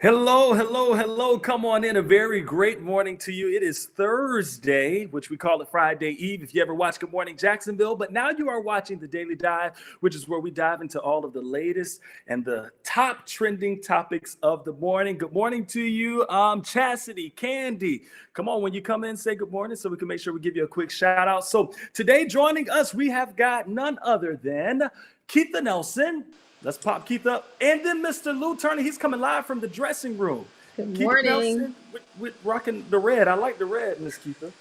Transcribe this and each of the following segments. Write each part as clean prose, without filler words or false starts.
Hello, hello, hello. Come on in. A very great morning to you. It is Thursday, which we call it Friday Eve if you ever watch Good Morning Jacksonville. But now you are watching the Daily Dive, which is where we dive into all of the latest and the top trending topics of the morning. Good morning to you, Chastity, Candy. Come on, when you come in, say good morning so we can make sure we give you a quick shout out. So today joining us, we have got none other than Keitha Nelson. Let's pop Keith up. And then Mr. Lou Turner, he's coming live from the dressing room. Good Keith morning. Nelson with rocking the red. I like the red, Miss Keitha.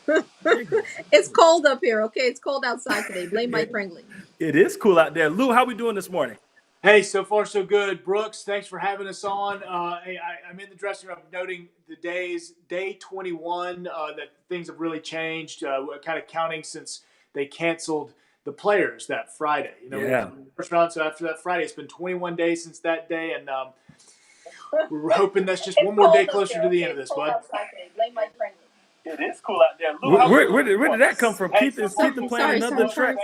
It's cold up here, okay? It's cold outside today. Blame Mike Pringley. It is cool out there. Lou, how we doing this morning? Hey, so far so good. Brooks, thanks for having us on. Hey, I'm in the dressing room noting the day 21, that things have really changed, kind of counting since they canceled the players that Friday. First round, so after that Friday, it's been 21 days since that day, and we're hoping that's just one more day closer to the end of this, bud. Blame Mike Pringley. It is cool out there. Lou, where did that come from? Keith is playing another track.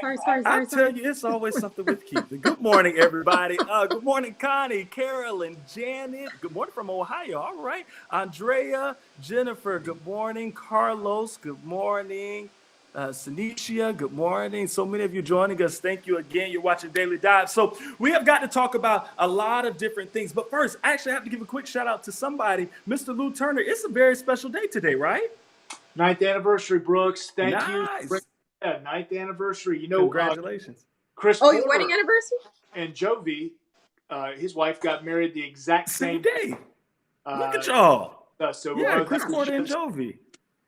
I tell you, it's always something with Keith. Good morning, everybody. Good morning, Connie, Carolyn, Janet. Good morning from Ohio. All right. Andrea, Jennifer, good morning. Carlos, good morning. Sanicia, good morning. So many of you joining us. Thank you again. You're watching Daily Dive. So we have got to talk about a lot of different things. But first, I actually have to give a quick shout out to somebody. Mr. Lou Turner, it's a very special day today, right? 9th anniversary, Brooks. Thank you. Yeah, 9th anniversary. Congratulations. Chris Porter your wedding anniversary? And Jovi, his wife, got married the exact same day. Look at y'all. Chris Porter and Jovi.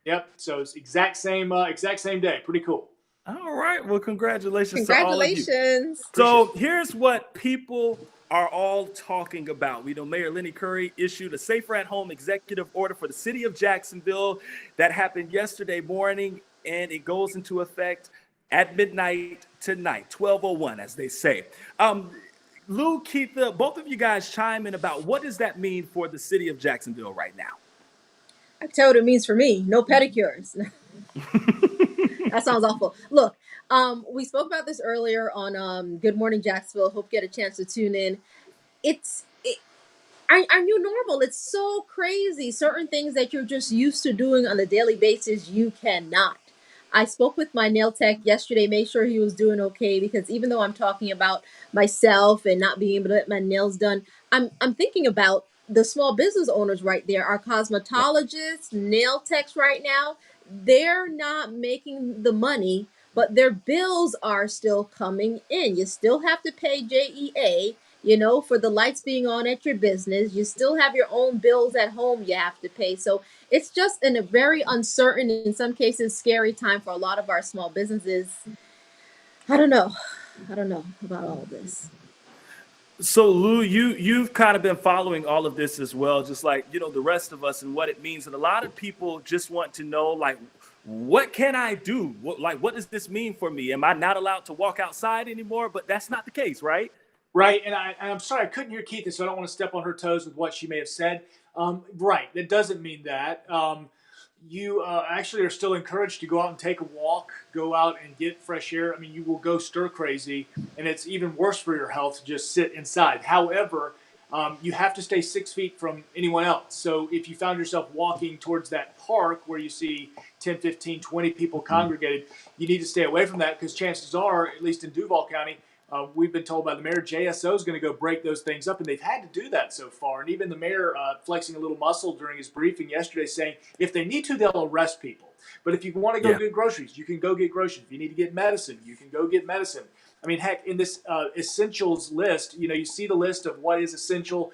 Yep. So it's exact same day. Pretty cool. All right. Well, congratulations to all of you. Congratulations. So here's what people are all talking about. We know Mayor Lenny Curry issued a safer at home executive order for the city of Jacksonville. That happened yesterday morning, and it goes into effect at midnight tonight, 12:01, as they say. Lou, Keitha, both of you guys chime in about what does that mean for the city of Jacksonville right now? I tell you what it means for me. No pedicures. That sounds awful. Look, we spoke about this earlier on Good Morning Jacksonville. Hope you get a chance to tune in. Our new normal. It's so crazy. Certain things that you're just used to doing on a daily basis, you cannot. I spoke with my nail tech yesterday, made sure he was doing okay, because even though I'm talking about myself and not being able to get my nails done, I'm thinking about the small business owners right there, our cosmetologists, nail techs right now. They're not making the money, but their bills are still coming in. You still have to pay JEA, for the lights being on at your business. You still have your own bills at home you have to pay. So it's just in a very uncertain, in some cases, scary time for a lot of our small businesses. I don't know about all of this. So Lou, you've kind of been following all of this as well, just like the rest of us, and what it means. And a lot of people just want to know, like, what can I do? What does this mean for me? Am I not allowed to walk outside anymore? But that's not the case, right? Right, and I'm sorry I couldn't hear Keitha, so I don't want to step on her toes with what she may have said. Right, that doesn't mean that. You actually are still encouraged to go out and take a walk, go out and get fresh air. I mean, you will go stir crazy, and it's even worse for your health to just sit inside. However, you have to stay 6 feet from anyone else. So if you found yourself walking towards that park where you see 10, 15, 20 people congregated, you need to stay away from that, because chances are, at least in Duval County, we've been told by the mayor, JSO is going to go break those things up, and they've had to do that so far. And even the mayor flexing a little muscle during his briefing yesterday, saying if they need to, they'll arrest people. But if you want to go get groceries, you can go get groceries. If you need to get medicine, you can go get medicine. I mean, heck, in this essentials list, you see the list of what is essential.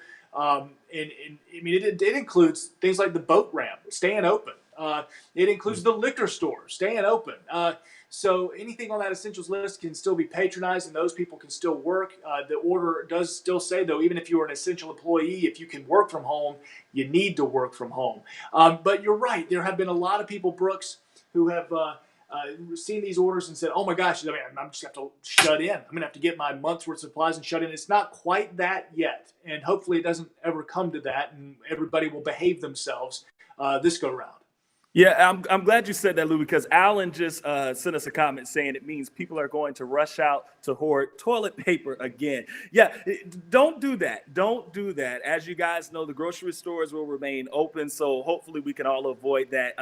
It includes things like the boat ramp staying open. It includes the liquor store staying open. So anything on that essentials list can still be patronized, and those people can still work. The order does still say, though, even if you are an essential employee, if you can work from home, you need to work from home. But you're right. There have been a lot of people, Brooks, who have seen these orders and said, oh, my gosh, I'm just going to have to shut in. I'm going to have to get my month's worth of supplies and shut in. It's not quite that yet, and hopefully it doesn't ever come to that, and everybody will behave themselves this go-round. Yeah, I'm glad you said that, Lou, because Alan just sent us a comment saying it means people are going to rush out to hoard toilet paper again. Yeah, don't do that. Don't do that. As you guys know, the grocery stores will remain open, so hopefully we can all avoid that.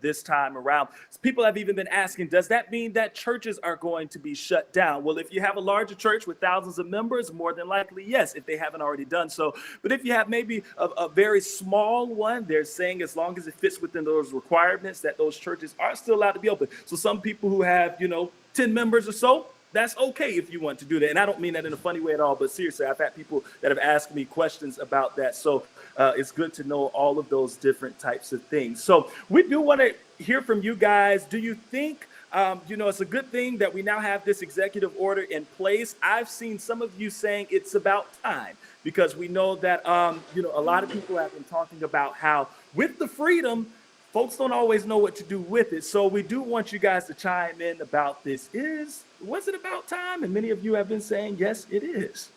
This time around, people have even been asking, does that mean that churches are going to be shut down? Well, if you have a larger church with thousands of members, more than likely, yes, if they haven't already done so. But if you have maybe a very small one, they're saying as long as it fits within those requirements, that those churches are still allowed to be open. So some people who have, 10 members or so, that's okay if you want to do that. And I don't mean that in a funny way at all, but seriously, I've had people that have asked me questions about that. So it's good to know all of those different types of things. So we do want to hear from you guys. Do you think it's a good thing that we now have this executive order in place? I've seen some of you saying it's about time, because we know that, a lot of people have been talking about how with the freedom, folks don't always know what to do with it. So we do want you guys to chime in about this. Was it about time? And many of you have been saying, yes, it is.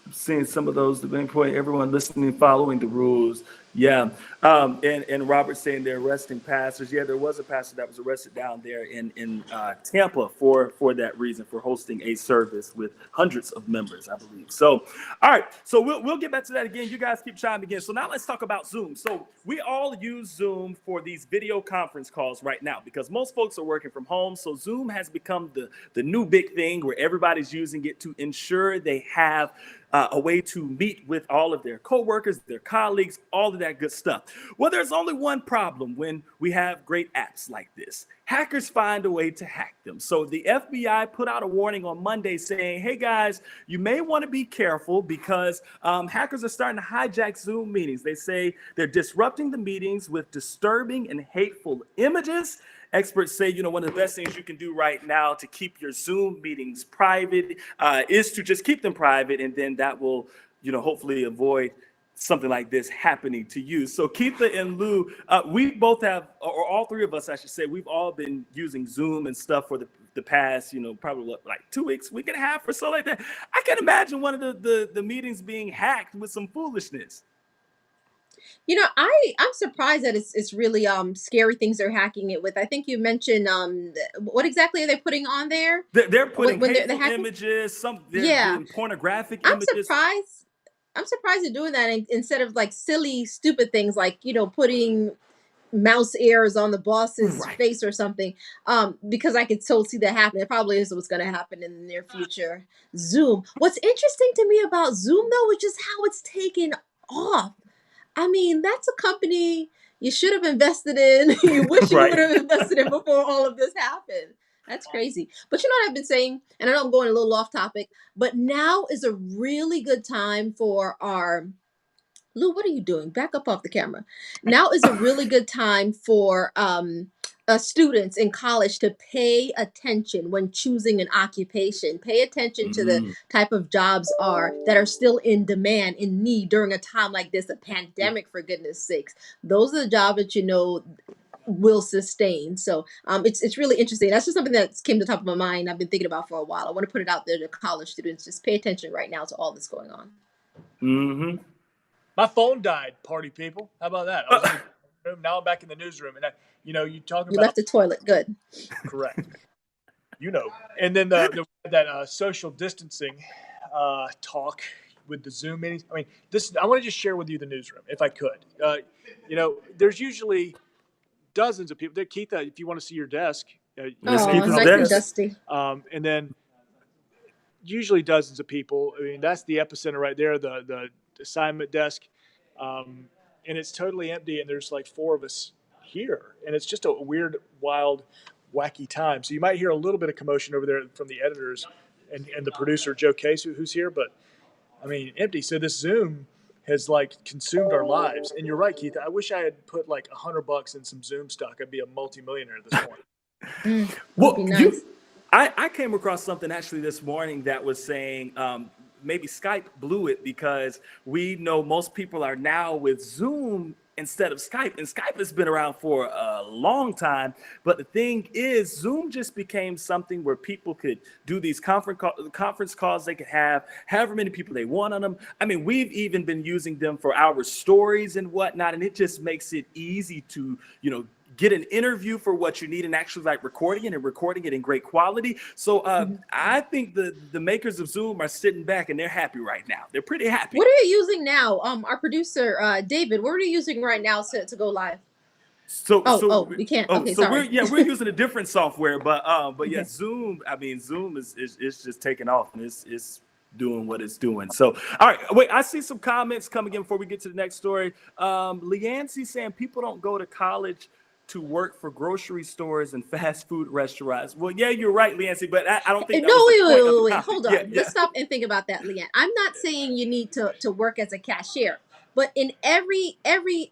I'm seeing some of those, the main point, everyone listening, following the rules. Yeah. And Robert saying they're arresting pastors. Yeah, there was a pastor that was arrested down there in Tampa for that reason, for hosting a service with hundreds of members, I believe. So, all right. So we'll get back to that again. You guys keep chiming again. So now let's talk about Zoom. So we all use Zoom for these video conference calls right now because most folks are working from home. So Zoom has become the new big thing where everybody's using it to ensure they have a way to meet with all of their coworkers, their colleagues, all of that good stuff. Well, there's only one problem when we have great apps like this. Hackers find a way to hack them. So the FBI put out a warning on Monday saying, hey guys, you may want to be careful because hackers are starting to hijack Zoom meetings. They say they're disrupting the meetings with disturbing and hateful images. Experts say, one of the best things you can do right now to keep your Zoom meetings private is to just keep them private, and then that will, hopefully avoid something like this happening to you. So Keitha and Lou, we both have, or all three of us, I should say, we've all been using Zoom and stuff for the past, probably like 2 weeks, week and a half or so like that. I can imagine one of the meetings being hacked with some foolishness. I'm surprised that it's really scary things they're hacking it with. I think you mentioned what exactly are they putting on there They're putting when they're hateful hacking? images, they're Yeah, doing pornographic I'm images. surprised. I'm surprised they're doing that instead of like silly, stupid things like putting mouse ears on the boss's Right. face or something. Because I could so see that happen. It probably is what's going to happen in the near future. Zoom. What's interesting to me about Zoom though is just how it's taken off. I mean, that's a company you should have invested in. You wish you would Right. have invested in before all of this happened. That's crazy. But you know what I've been saying, and I know I'm going a little off topic, but now is a really good time for our Lou, what are you doing? Back up off the camera. Now is a really good time for students in college to pay attention when choosing an occupation. Pay attention to the Mm, type of jobs that are still in demand, in need during a time like this, a yeah. pandemic, for goodness sakes. Those are the jobs that will sustain. So it's really interesting. That's just something that came to the top of my mind. I've been thinking about for a while. I want to put it out there to college students. Just pay attention right now to all that's going on. Mm-hmm. My phone died, party people. How about that? I was in the room. Now I'm back in the newsroom. And, you talking You about left the toilet. Good. correct. And then that social distancing talk with the Zoom meetings. I mean, I want to just share with you the newsroom, if I could. There's usually dozens of people. There, Keitha, if you want to see your desk, Let's Oh, keep I'll this nice do and that. desk. dusty. And then usually dozens of people. I mean, that's the epicenter right there, the assignment desk. And it's totally empty, and there's like four of us here. And it's just a weird, wild, wacky time. So you might hear a little bit of commotion over there from the editors and the producer, Joe Case, who's here. But, I mean, empty. So this Zoom has like consumed our lives. And you're right, Keith. I wish I had put like $100 in some Zoom stock. I'd be a multimillionaire at this point. Would be Well, nice. I came across something actually this morning that was saying maybe Skype blew it because we know most people are now with Zoom instead of Skype. And Skype has been around for a long time. But the thing is, Zoom just became something where people could do these conference calls. They could have however many people they want on them. I mean, we've even been using them for our stories and whatnot. And it just makes it easy to, get an interview for what you need and actually like recording it in great quality. So I think the makers of Zoom are sitting back and they're happy right now. They're pretty happy. What are you using now? Our producer, David, what are you using right now to go live? We can't. Okay, so sorry. we're using a different software, but yeah, Okay. Zoom. I mean, Zoom is just taking off and it's doing what it's doing. So, all right, wait, I see some comments coming in before we get to the next story. Leancy saying people don't go to college to work for grocery stores and fast food restaurants. Well, yeah, you're right, Leancy, but I don't think that was the point of the Wait. topic. Hold on. Yeah, Let's stop and think about that, Leanne. I'm not saying you need to work as a cashier, but in every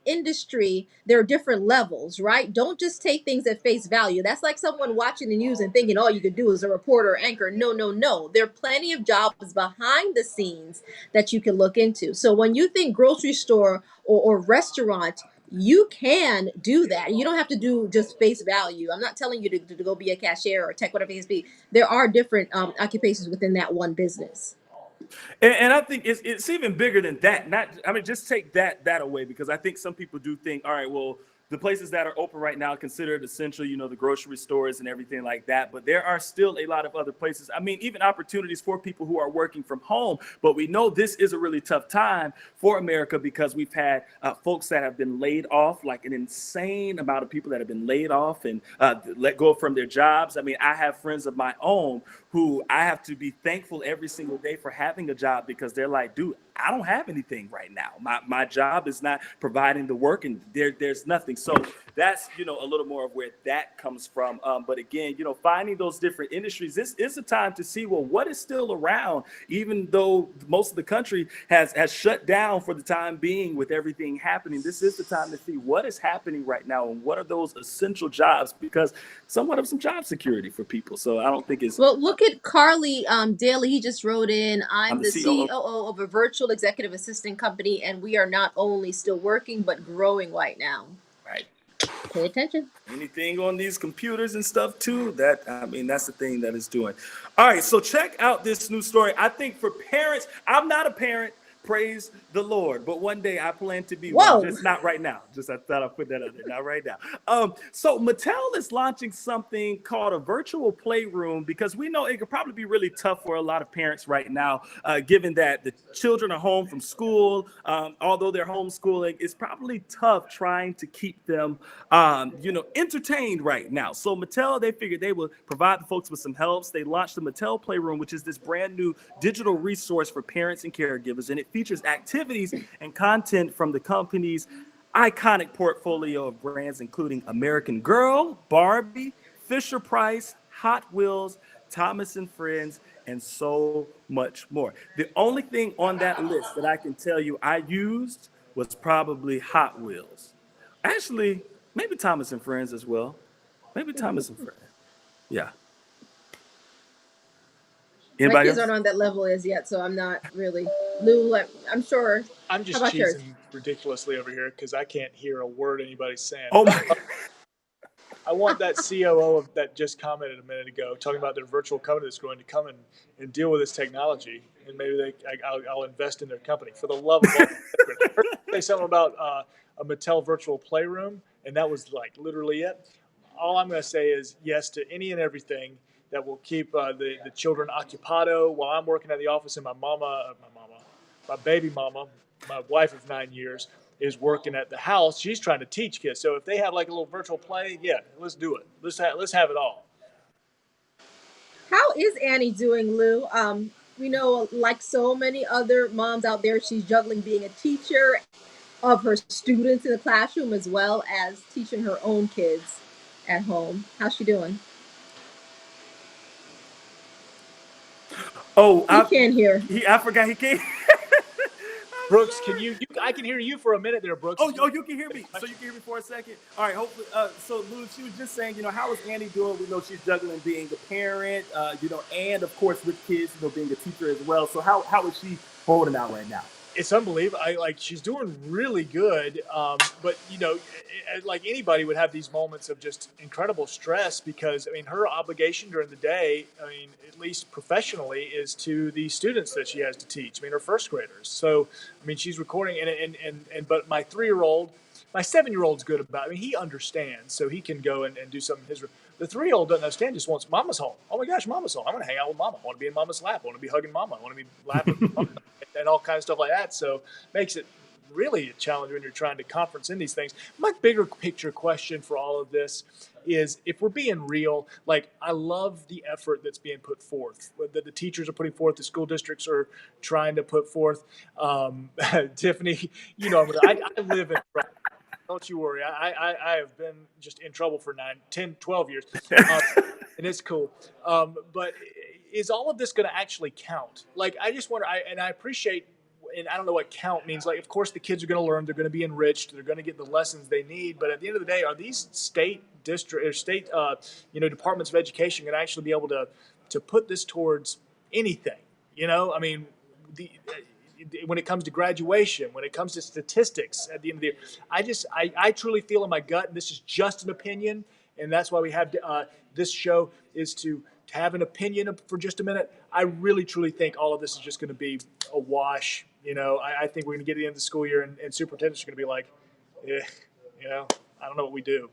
industry, there are different levels, right? Don't just take things at face value. That's like someone watching the news and thinking all you could do is a reporter or anchor. No, no, no. There are plenty of jobs behind the scenes that you can look into. So when you think grocery store or restaurant, you can do that. You don't have to do just face value. I'm not telling you to go be a cashier or tech, whatever it is be. There are different occupations within that one business. And I think it's even bigger than that. Just take that away, because I think some people do think, all right, well, the places that are open right now considered essential, the grocery stores and everything like that. But there are still a lot of other places. I mean, even opportunities for people who are working from home. But we know this is a really tough time for America because we've had folks that have been laid off, like an insane amount of people that have been laid off and let go from their jobs. I mean, I have friends of my own who I have to be thankful every single day for having a job, because they're like, dude, I don't have anything right now. My job is not providing the work, and there's nothing. So that's, a little more of where that comes from. But again, finding those different industries, this is a time to see, well, what is still around, even though most of the country has shut down for the time being with everything happening. This is the time to see what is happening right now and what are those essential jobs, because somewhat of some job security for people. So I don't think it's... Well, look at Carly Daly. He just wrote in, I'm the COO. COO of a virtual executive assistant company, and we are not only still working, but growing right now. Right. Pay attention. Anything on these computers and stuff too, that's the thing that it's doing. All right, so check out this new story. I think for parents, I'm not a parent, praise the Lord, but one day I plan to be Whoa. one, just not right now. Just I thought I'd put that out there, not right now. So Mattel is launching something called a virtual playroom, because we know it could probably be really tough for a lot of parents right now, given that the children are home from school. Although they're homeschooling, it's probably tough trying to keep them, entertained right now. So Mattel, they figured they would provide the folks with some helps. They launched the Mattel Playroom, which is this brand new digital resource for parents and caregivers, and it features activities and content from the company's iconic portfolio of brands, including American Girl, Barbie, Fisher-Price, Hot Wheels, Thomas and Friends, and so much more. The only thing on that list that I can tell you I used was probably Hot Wheels. Actually, maybe Thomas and Friends as well. Maybe Thomas and Friends. Yeah. My kids Anybody aren't else? on that level as yet, so I'm not really. Lou, I'm sure. I'm How just about yours? cheesing ridiculously over here because I can't hear a word anybody's saying. Oh my. I want that COO that just commented a minute ago, talking about their virtual company that's going to come and deal with this technology, and maybe I'll invest in their company. For the love of all, I heard you say something about a Mattel virtual playroom, and that was like literally it. All I'm going to say is yes to any and everything that will keep the children occupado while I'm working at the office, and my baby mama, my wife of 9 years, is working at the house. She's trying to teach kids. So if they have like a little virtual play, yeah, let's do it. Let's have it all. How is Annie doing, Lou? We know, like so many other moms out there, she's juggling being a teacher of her students in the classroom as well as teaching her own kids at home. How's she doing? Oh, He can't hear. I forgot he can't. Brooks, I can hear you for a minute there, Brooks. Oh, you can hear me. So you can hear me for a second. All right. Hopefully. So Lou, she was just saying, how is Annie doing? We know she's juggling being a parent, and of course with kids, being a teacher as well. So how is she holding out right now? It's unbelievable. She's doing really good. But like anybody would have these moments of just incredible stress because I mean her obligation during the day, I mean at least professionally, is to the students that she has to teach. I mean her first graders. So I mean she's recording and but my 3-year-old, my 7-year-old's good about it. I mean he understands, so he can go and do something. The 3-year-old doesn't understand, just wants mama's home. Oh my gosh, mama's home. I want to hang out with mama. I want to be in mama's lap. I want to be hugging mama. I want to be laughing with mama and all kinds of stuff like that. So makes it really a challenge when you're trying to conference in these things. My bigger picture question for all of this is, if we're being real, like I love the effort that's being put forth, that the teachers are putting forth, the school districts are trying to put forth. Tiffany, I live in trouble. Don't you worry. I have been just in trouble for 9, 10, 12 years. And it's cool. But is all of this going to actually count? Like, I just wonder, I appreciate, and I don't know what count means. Like, of course, the kids are going to learn. They're going to be enriched. They're going to get the lessons they need. But at the end of the day, are these state district or state, departments of education going to actually be able to put this towards anything? I mean, when it comes to graduation, when it comes to statistics at the end of the year, I truly feel in my gut, and this is just an opinion, and that's why we have this show, is to have an opinion for just a minute. I really truly think all of this is just going to be a wash. I think we're going to get to the end of the school year, and superintendents are going to be like, I don't know what we do.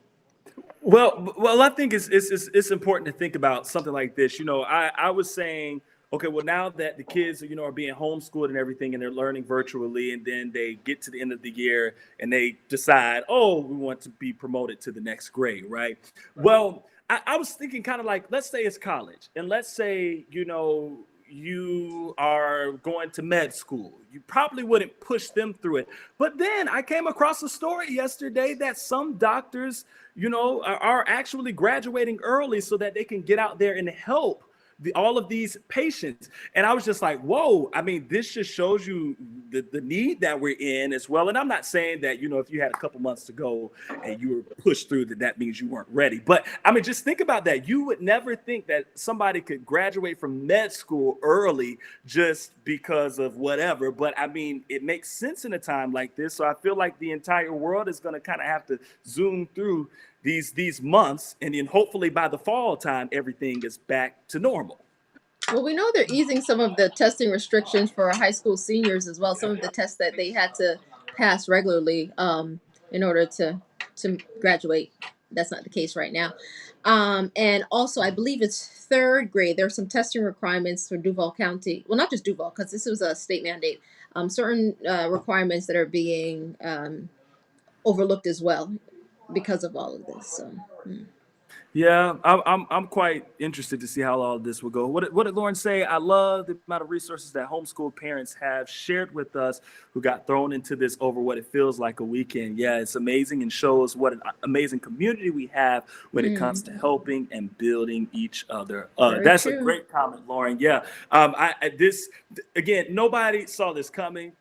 Well, I think it's important to think about something like this. I was saying, okay, well, now that the kids, are being homeschooled and everything, and they're learning virtually, and then they get to the end of the year and they decide, oh, we want to be promoted to the next grade, right? Well, I was thinking kind of like, let's say it's college, and let's say, you are going to med school. You probably wouldn't push them through it. But then I came across a story yesterday that some doctors, are actually graduating early so that they can get out there and help all of these patients. And I was just like, whoa, I mean, this just shows you the need that we're in as well. And I'm not saying that, if you had a couple months to go and you were pushed through, that means you weren't ready. But I mean, just think about that. You would never think that somebody could graduate from med school early just because of whatever. But I mean, it makes sense in a time like this. So I feel like the entire world is going to kind of have to zoom through these months, and then hopefully by the fall time, everything is back to normal. Well, we know they're easing some of the testing restrictions for high school seniors as well. Some of the tests that they had to pass regularly in order to graduate. That's not the case right now. And also, I believe it's third grade. There are some testing requirements for Duval County. Well, not just Duval, because this was a state mandate. Certain requirements that are being overlooked as well because of all of this. So. Yeah, I'm quite interested to see how all of this will go. What did Lauren say? I love the amount of resources that homeschool parents have shared with us who got thrown into this over what it feels like a weekend. Yeah, it's amazing and shows what an amazing community we have when it comes to helping and building each other. That's true. A great comment, Lauren. Yeah, this again, nobody saw this coming.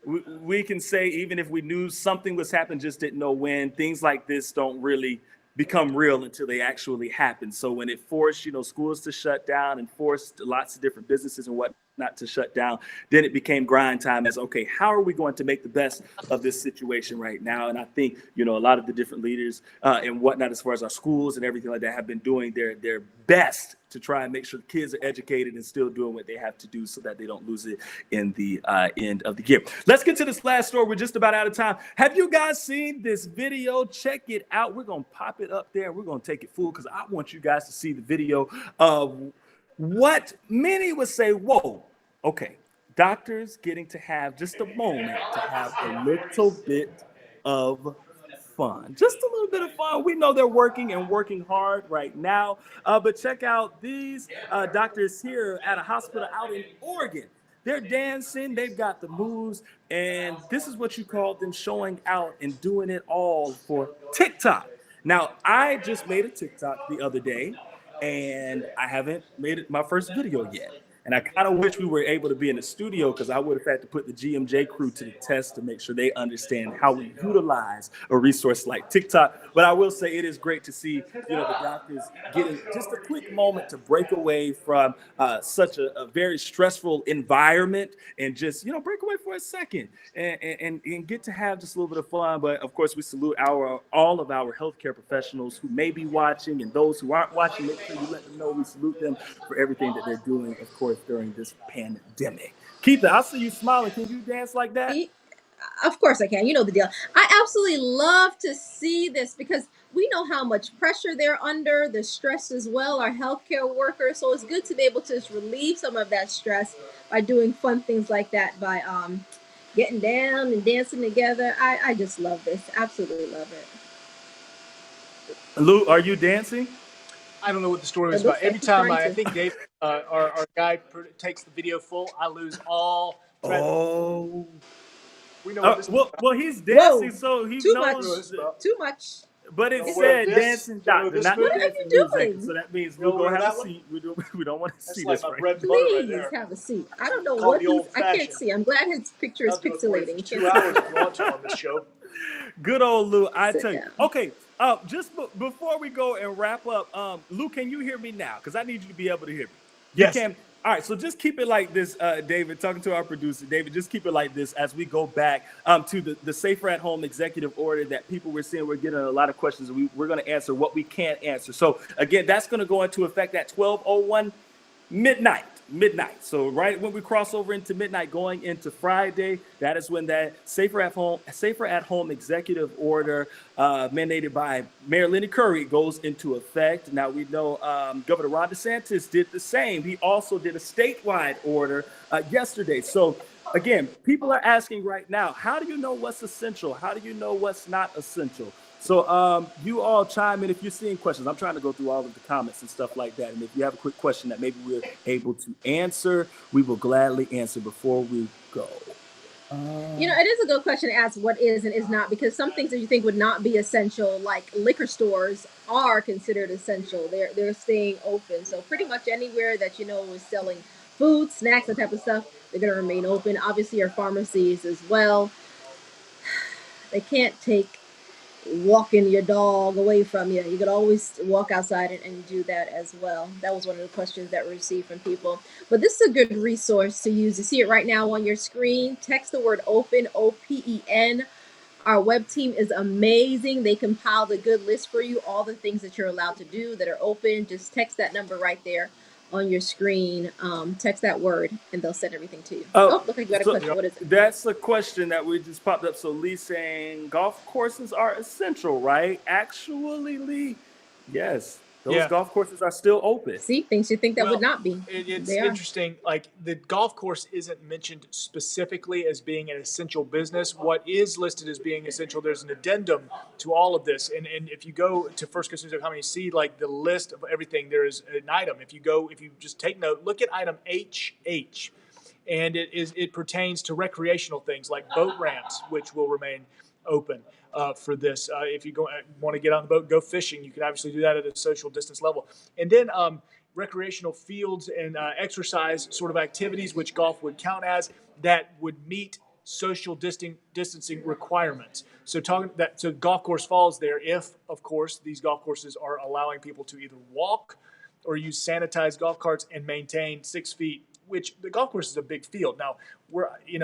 We can say, even if we knew something was happening, just didn't know when. Things like this don't really become real until they actually happen. So when it forced, schools to shut down and forced lots of different businesses and whatnot to shut down, then it became grind time as, okay, how are we going to make the best of this situation right now? And I think, a lot of the different leaders and whatnot, as far as our schools and everything like that, have been doing their best to try and make sure the kids are educated and still doing what they have to do so that they don't lose it in the end of the year. Let's get to this last story. We're just about out of time. Have you guys seen this video? Check it out. We're going to pop it up there. We're going to take it full because I want you guys to see the video of what many would say, whoa, okay, doctors getting to have just a moment to have a little bit of fun, just a little bit of fun. We know they're working and working hard right now, but check out these doctors here at a hospital out in Oregon. They're dancing, they've got the moves, and this is what you call them showing out and doing it all for TikTok. Now, I just made a TikTok the other day, and I haven't made it my first video yet. And I kind of wish we were able to be in the studio because I would have had to put the GMJ crew to the test to make sure they understand how we utilize a resource like TikTok. But I will say it is great to see, the doctors getting just a quick moment to break away from such a very stressful environment and just, break away for a second and get to have just a little bit of fun. But of course, we salute all of our healthcare professionals who may be watching, and those who aren't watching, make sure you let them know we salute them for everything that they're doing, of course, during this pandemic. Keitha, I see you smiling. Can you dance like that? Of course I can. You know the deal. I absolutely love to see this because we know how much pressure they're under, the stress as well, our healthcare workers. So it's good to be able to just relieve some of that stress by doing fun things like that, by getting down and dancing together. I just love this. Absolutely love it. Lou, are you dancing? I don't know what the story was about. Every time I think Dave, our guy, takes the video full, I lose all. Oh. We know what this well, he's dancing, Whoa. so he Too knows. Too much. But it No, said this- dancing doctor, this not movie- dancing What are you music. doing? So that means You know we'll go where have a that seat. We don't want to see That's this like my right bread and butter right Please there. have a seat. I don't know Called what the old I can't fashioned. see. I'm glad his picture is I'll do it for you pixelating. for 2 hours if you want to on this show. Good old Lou, I Sit tell you. down. Okay, just before we go and wrap up, Lou, can you hear me now? Because I need you to be able to hear me. Yes. You can. All right, so just keep it like this, David, talking to our producer. David, just keep it like this as we go back to the Safer at Home executive order that people were seeing. We're getting a lot of questions. We're going to answer what we can't answer. So, again, that's going to go into effect at 12:01 midnight. So right when we cross over into midnight going into Friday, that is when that Safer at Home executive order mandated by Mayor Lenny Curry goes into effect. Now we know Governor Ron DeSantis did the same. He also did a statewide order yesterday. So again, people are asking right now, how do you know what's essential? How do you know what's not essential? So you all chime in if you're seeing questions. I'm trying to go through all of the comments and stuff like that. And if you have a quick question that maybe we're able to answer, we will gladly answer before we go. It is a good question to ask what is and is not, because some things that you think would not be essential, like liquor stores, are considered essential. They're staying open. So pretty much anywhere that is selling food, snacks, that type of stuff, they're going to remain open. Obviously, your pharmacies as well. They can't take walking your dog away from you. You could always walk outside and do that as well. That was one of the questions that we received from people. But this is a good resource to use. You see it right now on your screen. Text the word open, OPEN. Our web team is amazing. They compiled a good list for you, all the things that you're allowed to do that are open. Just text that number right there on your screen. Text that word and they'll send everything to you. Look like you got a question. What is it? That's a question that we just popped up. So Lee's saying golf courses are essential, right? Actually, Lee, yes, those golf courses are still open. See, things you think that would not be. It's interesting. Like, the golf course isn't mentioned specifically as being an essential business. What is listed as being essential, there's an addendum to all of this. And if you go to firstconsumer.com and you see like the list of everything, there is an item. If you just take note, look at item HH. And it pertains to recreational things like boat ramps, which will remain open for this. If you want to get on the boat, go fishing, you can obviously do that at a social distance level. And then recreational fields and exercise sort of activities, which golf would count as, that would meet social distancing requirements. So golf course falls there if, of course, these golf courses are allowing people to either walk or use sanitized golf carts and maintain 6 feet, which the golf course is a big field. Now,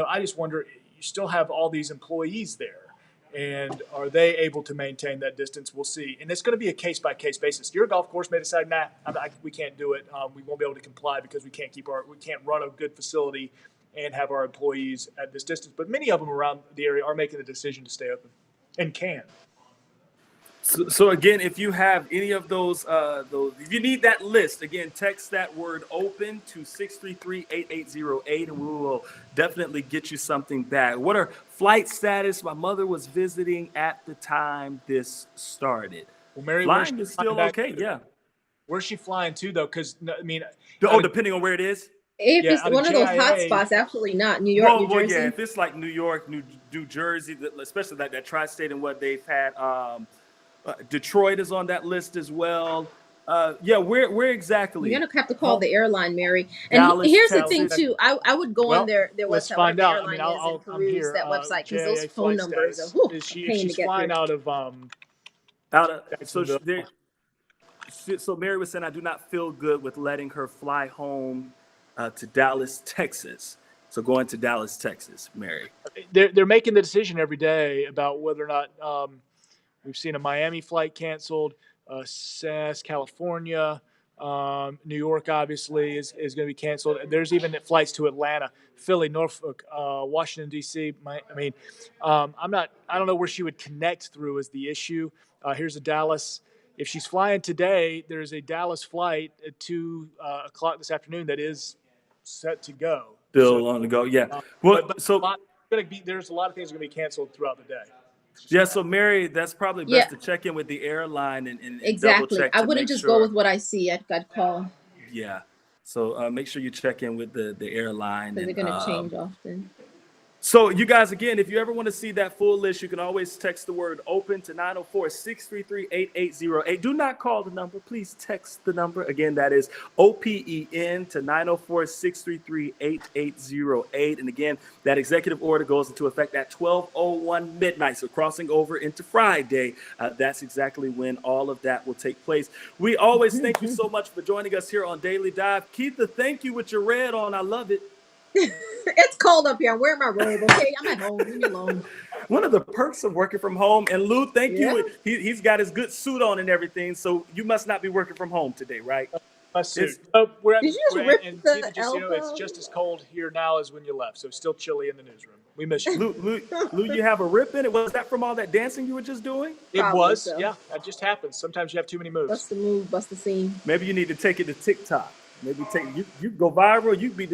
I just wonder, you still have all these employees there, and are they able to maintain that distance? We'll see. And it's going to be a case-by-case basis. Your golf course may decide, we can't do it. We won't be able to comply because we can't run a good facility and have our employees at this distance. But many of them around the area are making the decision to stay open and can. So again, if you have any of those, if you need that list, again, text that word open to 633-8808, and we will definitely get you something back. What are flight status? My mother was visiting at the time this started. Well, Mary, flying is still okay, yeah. Where's she flying to, though? Because, depending on where it is? If it's one of those hot spots, absolutely not. New York, New Jersey. Yeah, if it's like New York, New Jersey, especially that tri-state and what they've had, Detroit is on that list as well. Yeah, where exactly? You're gonna have to call the airline, Mary. And Dallas, here's the thing Texas. too. I would go on Well, their let's website, find whatever the out. I mean, airline is, and I'm peruse here. that website because those JAA phone flight numbers are status. whew, Is a she if pain to she's get flying through. out of Out of Jacksonville? so Mary was saying I do not feel good with letting her fly home to Dallas, Texas. So going to Dallas, Texas, Mary. They're making the decision every day about whether or not we've seen a Miami flight canceled, SAS, California, New York obviously is going to be canceled. There's even flights to Atlanta, Philly, Norfolk, Washington D.C. I don't know where she would connect through is the issue. Here's a Dallas. If she's flying today, there's a Dallas flight at 2 o'clock this afternoon that is set to go. So, Still on the go. Yeah. but So there's a lot of things going to be canceled throughout the day. yeah, so Mary, that's probably Yeah, best to check in with the airline and double exactly. check I to wouldn't make just go sure. with what I see. I'd call Yeah. So make sure you check in with the airline because they're and gonna change often. so you guys, again, if you ever want to see that full list, you can always text the word open to 904-633-8808. Do not call the number. Please text the number. Again, that is OPEN to 904-633-8808. And again, that executive order goes into effect at 12:01 midnight. So crossing over into Friday, that's exactly when all of that will take place. We always thank you so much for joining us here on Daily Dive. Keitha, thank you with your red on. I love it. It's cold up here. I'm wearing my robe. Okay, I'm at home. Leave me alone. One of the perks of working from home. And Lou, thank Yeah. you. He's got his good suit on and everything. So you must not be working from home today, right? My suit. It's, Oh, Did you just rip and the Keith, just so you know, it's elbow? just as cold here now as when you left. So it's still chilly in the newsroom. We miss you. Lou, you have a rip in it. Was that from all that dancing you were just doing? It Probably was, so. yeah. That just happens. Sometimes you have too many moves. Bust the move, bust the seam. Maybe you need to take it to TikTok. Maybe you go viral. You be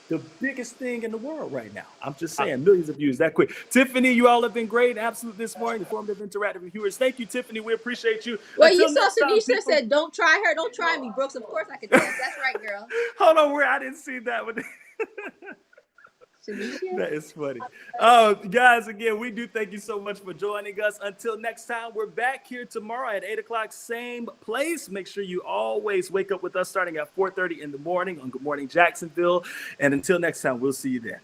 the biggest thing in the world right now. I'm just saying, millions of views that quick. Tiffany, you all have been great, absolute this morning, informative, interactive viewers. Thank you, Tiffany. We appreciate you. Well, Until you saw next time, Tanisha people. said, "Don't try her, don't try me, Brooks." Of course I could dance. That's right, girl. Hold on, where I didn't see that one. Tanisha. That is funny. Guys, again, we do thank you so much for joining us. Until next time, we're back here tomorrow at 8 o'clock, same place. Make sure you always wake up with us starting at 4:30 in the morning on Good Morning Jacksonville. And until next time, we'll see you then.